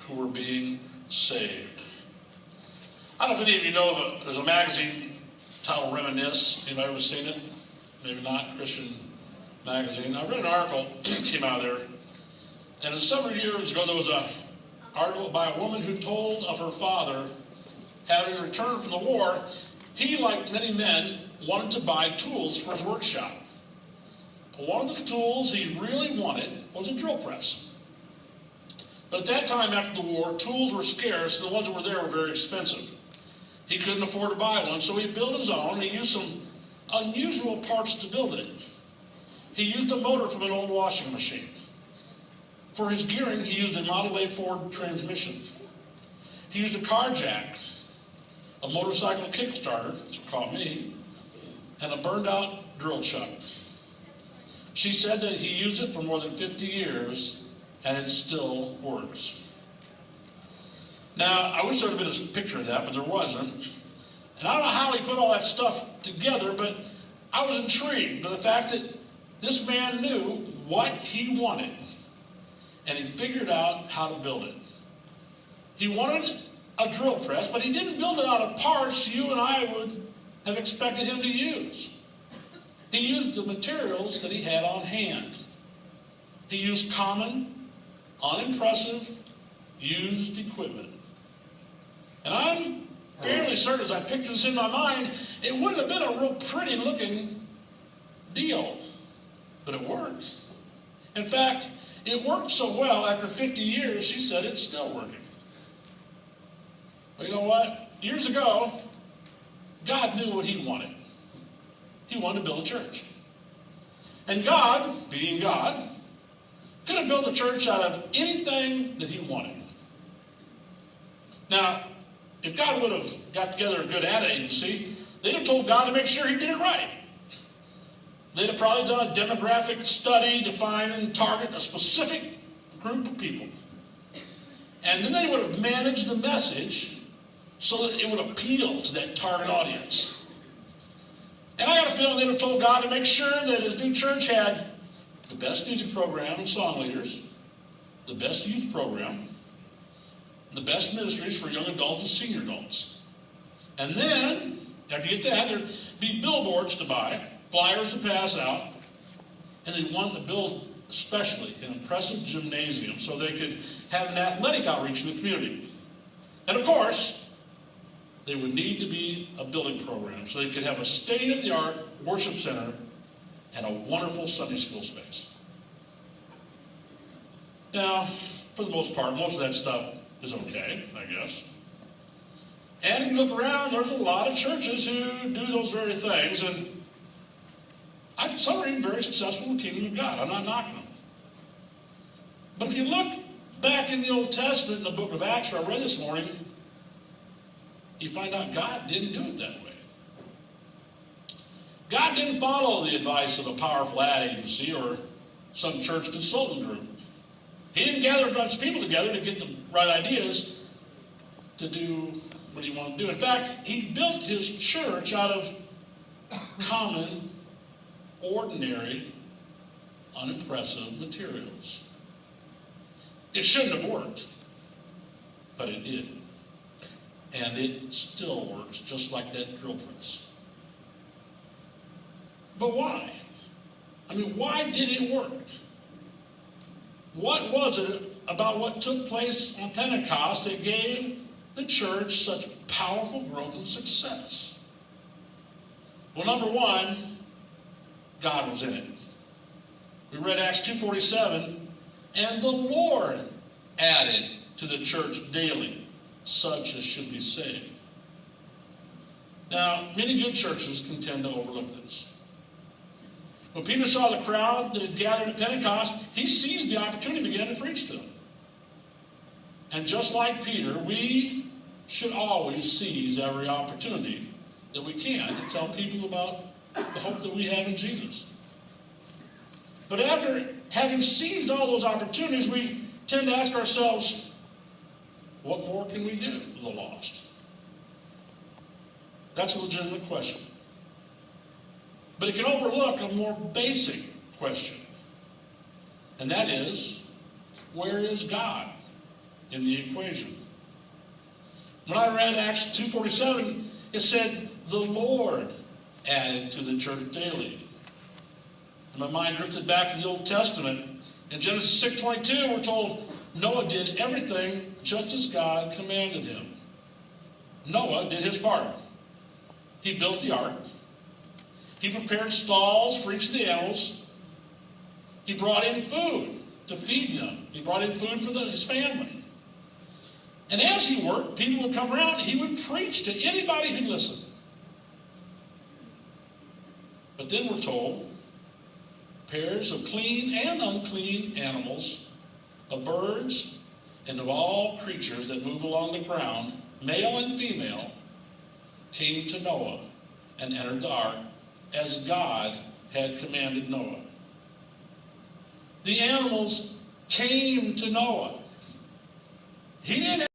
who were being saved. I don't know if any of you know there's a magazine titled Reminisce. Anybody ever seen it? Maybe not. Christian magazine. I read an article came out of there, and several years ago there was an article by a woman who told of her father having returned from the war. He, like many men, wanted to buy tools for his workshop. One of the tools he really wanted was a drill press. But at that time after the war, tools were scarce, and the ones that were there were very expensive. He couldn't afford to buy one, so he built his own. He used some unusual parts to build it. He used a motor from an old washing machine. For his gearing, he used a Model A Ford transmission. He used a car jack, a motorcycle kickstarter, that's what caught me, and a burned-out drill chuck. She said that he used it for more than 50 years, and it still works. Now, I wish there would have been a picture of that, but there wasn't. And I don't know how he put all that stuff together, but I was intrigued by the fact that this man knew what he wanted, and he figured out how to build it. He wanted a drill press, but he didn't build it out of parts you and I would have expected him to use. He used the materials that he had on hand. He used common, unimpressive, used equipment. And I'm fairly certain, as I picture this in my mind, it wouldn't have been a real pretty looking deal. But it works. In fact, it worked so well, after 50 years, she said it's still working. But you know what? Years ago, God knew what he wanted. He wanted to build a church. And God, being God, could have built a church out of anything that he wanted. Now, if God would have got together a good ad agency, they'd have told God to make sure he did it right. They'd have probably done a demographic study to find and target a specific group of people. And then they would have managed the message so that it would appeal to that target audience. And I got a feeling they'd have told God to make sure that his new church had the best music program and song leaders, the best youth program, the best ministries for young adults and senior adults. And then, after you get that, there'd be billboards to buy, flyers to pass out, and they wanted to build especially an impressive gymnasium so they could have an athletic outreach in the community. And of course, they would need to be a building program so they could have a state-of-the-art worship center and a wonderful Sunday school space. Now, for the most part, most of that stuff is okay, I guess. And if you look around, there's a lot of churches who do those very things, and some are even very successful in the kingdom of God. I'm not knocking them. But if you look back in the Old Testament, in the book of Acts, I read this morning, you find out God didn't do it that way. God didn't follow the advice of a powerful ad agency or some church consultant group. He didn't gather a bunch of people together to get the right ideas to do what he wanted to do. In fact, he built his church out of common, ordinary, unimpressive materials. It shouldn't have worked, but it did. And it still works, just like that drill press. But why? I mean, why did it work? What was it about what took place on Pentecost that gave the church such powerful growth and success? Well, number one, God was in it. We read Acts 2:47, and the Lord added to the church daily such as should be saved. Now, many good churches can tend to overlook this. When Peter saw the crowd that had gathered at Pentecost, he seized the opportunity and began to preach to them. And just like Peter, we should always seize every opportunity that we can to tell people about the hope that we have in Jesus. But after having seized all those opportunities, we tend to ask ourselves, what more can we do for the lost? That's a legitimate question. But it can overlook a more basic question. And that is, where is God in the equation. When I read Acts 2:47, it said, the Lord added to the church daily. And my mind drifted back to the Old Testament. In Genesis 6:22, we're told Noah did everything just as God commanded him. Noah did his part. He built the ark. He prepared stalls for each of the animals. He brought in food to feed them. He brought in food for his family. And as he worked, people would come around and he would preach to anybody who'd listen. But then we're told pairs of clean and unclean animals, of birds, and of all creatures that move along the ground, male and female, came to Noah and entered the ark as God had commanded Noah. The animals came to Noah. He didn't